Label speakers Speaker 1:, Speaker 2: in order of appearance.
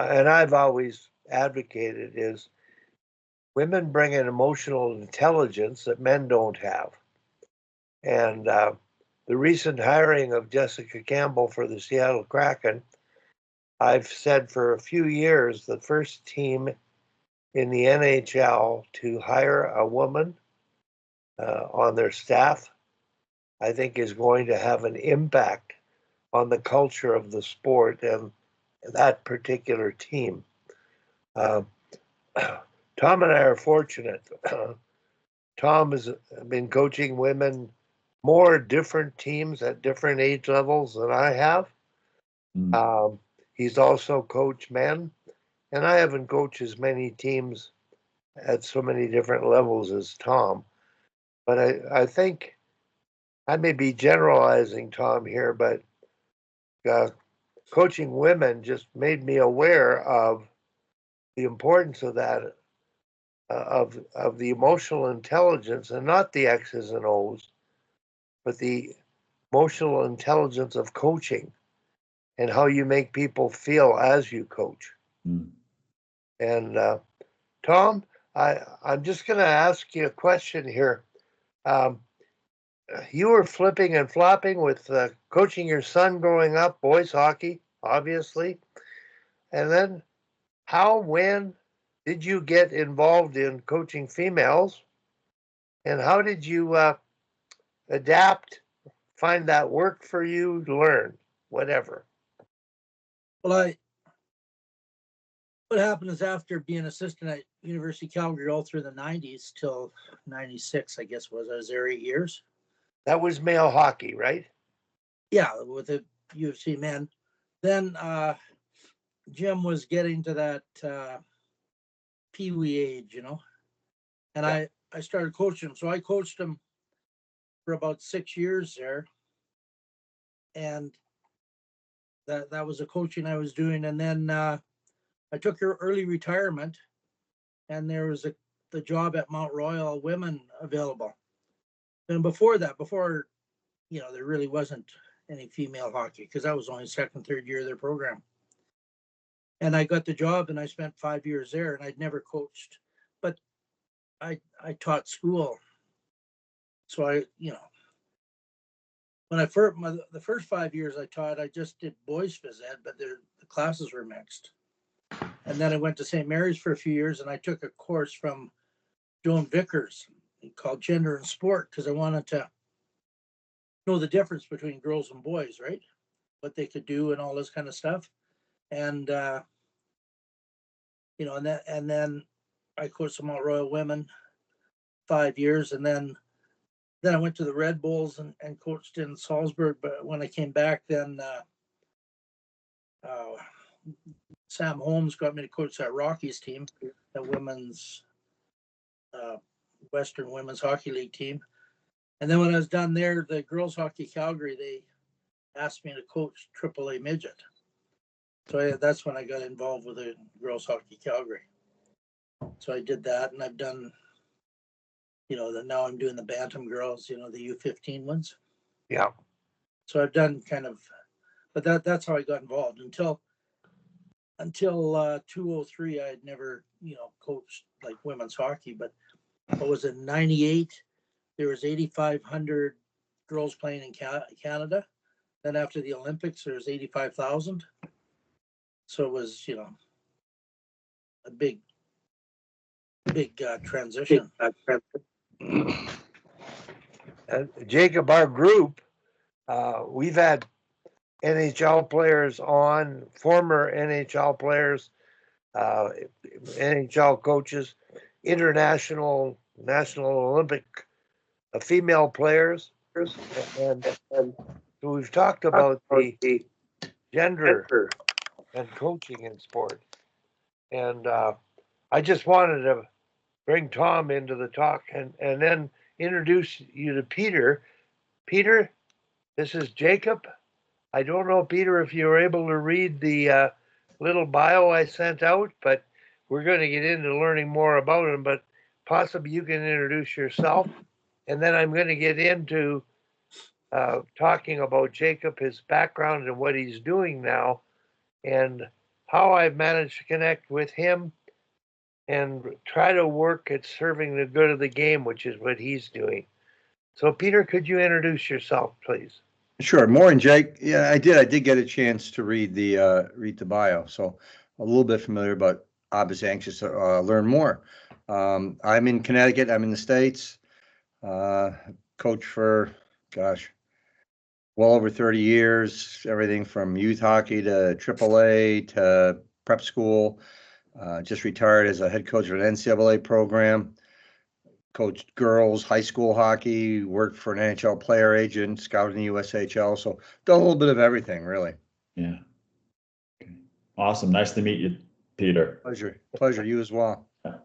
Speaker 1: and I've always advocated, is women bring an emotional intelligence that men don't have. And the recent hiring of Jessica Campbell for the Seattle Kraken, I've said for a few years, the first team in the NHL to hire a woman on their staff, I think is going to have an impact on the culture of the sport and that particular team. Uh, Tom and I are fortunate. Tom has been coaching women more different teams at different age levels than I have. He's also coached men, and I haven't coached as many teams at so many different levels as Tom. But I think I may be generalizing Tom here, but coaching women just made me aware of the importance of that, of the emotional intelligence, and not the X's and O's, but the emotional intelligence of coaching and how you make people feel as you coach. And Tom, I'm just going to ask you a question here. You were flipping and flopping with coaching your son growing up, boys hockey, obviously. And then when did you get involved in coaching females? And how did you adapt, find that work for you, learn, whatever?
Speaker 2: Well, what happened is, after being assistant at University of Calgary all through the 90s till 96, I guess I was there 8 years.
Speaker 1: That was male hockey, right?
Speaker 2: Yeah, with the U of C men. Then Jim was getting to that pee-wee age, and yeah. I started coaching him. So I coached him for about 6 years there. And that was the coaching I was doing. And then I took early retirement, and there was the job at Mount Royal women available. And before that, there really wasn't any female hockey, because that was only second, third year of their program. And I got the job, and I spent 5 years there, and I'd never coached, but I taught school. So when the first 5 years I taught, I just did boys phys ed, but the classes were mixed. And then I went to St. Mary's for a few years, and I took a course from Joan Vickers called Gender and Sport, because I wanted to know the difference between girls and boys, right? What they could do and all this kind of stuff. And and then I coached Mount Royal women 5 years, and then I went to the Red Bulls and coached in Salzburg. But when I came back, then Sam Holmes got me to coach that Rockies team, the women's Western Women's Hockey League team. And then when I was done there, the Girls Hockey Calgary, they asked me to coach AAA midget. So that's when I got involved with the Girls Hockey Calgary. So I did that, and I've done, now I'm doing the Bantam girls, the U15 ones.
Speaker 1: Yeah.
Speaker 2: So I've done kind of, but that's how I got involved until 2003. I had never, coached like women's hockey, but what was it, 98? There was 8,500 girls playing in Canada. Then after the Olympics, there was 85,000. So it was, a big transition.
Speaker 1: Jacob, our group, we've had NHL players on, former NHL players, NHL coaches, international, National Olympic female players. And so we've talked about the gender and coaching in sport. And I just wanted to bring Tom into the talk and then introduce you to Peter. Peter, this is Jacob. I don't know, Peter, if you were able to read the little bio I sent out, but we're going to get into learning more about him. But possibly you can introduce yourself, and then I'm going to get into talking about Jacob, his background, and what he's doing now. And how I've managed to connect with him and try to work at serving the good of the game, which is what he's doing. So, Peter, could you introduce yourself, please?
Speaker 3: Sure. Morning, Jake. Yeah, I did. I did get a chance to read the bio, so a little bit familiar, but I was anxious to learn more. I'm in Connecticut. I'm in the States. Coach for, gosh, well over 30 years. Everything from youth hockey to AAA to prep school. Just retired as a head coach of an NCAA program. Coached girls high school hockey, worked for an NHL player agent, scouted in the USHL. So done a little bit of everything, really.
Speaker 4: Yeah. Okay. Awesome. Nice to meet you, Peter.
Speaker 3: Pleasure. You as well.
Speaker 4: Yeah.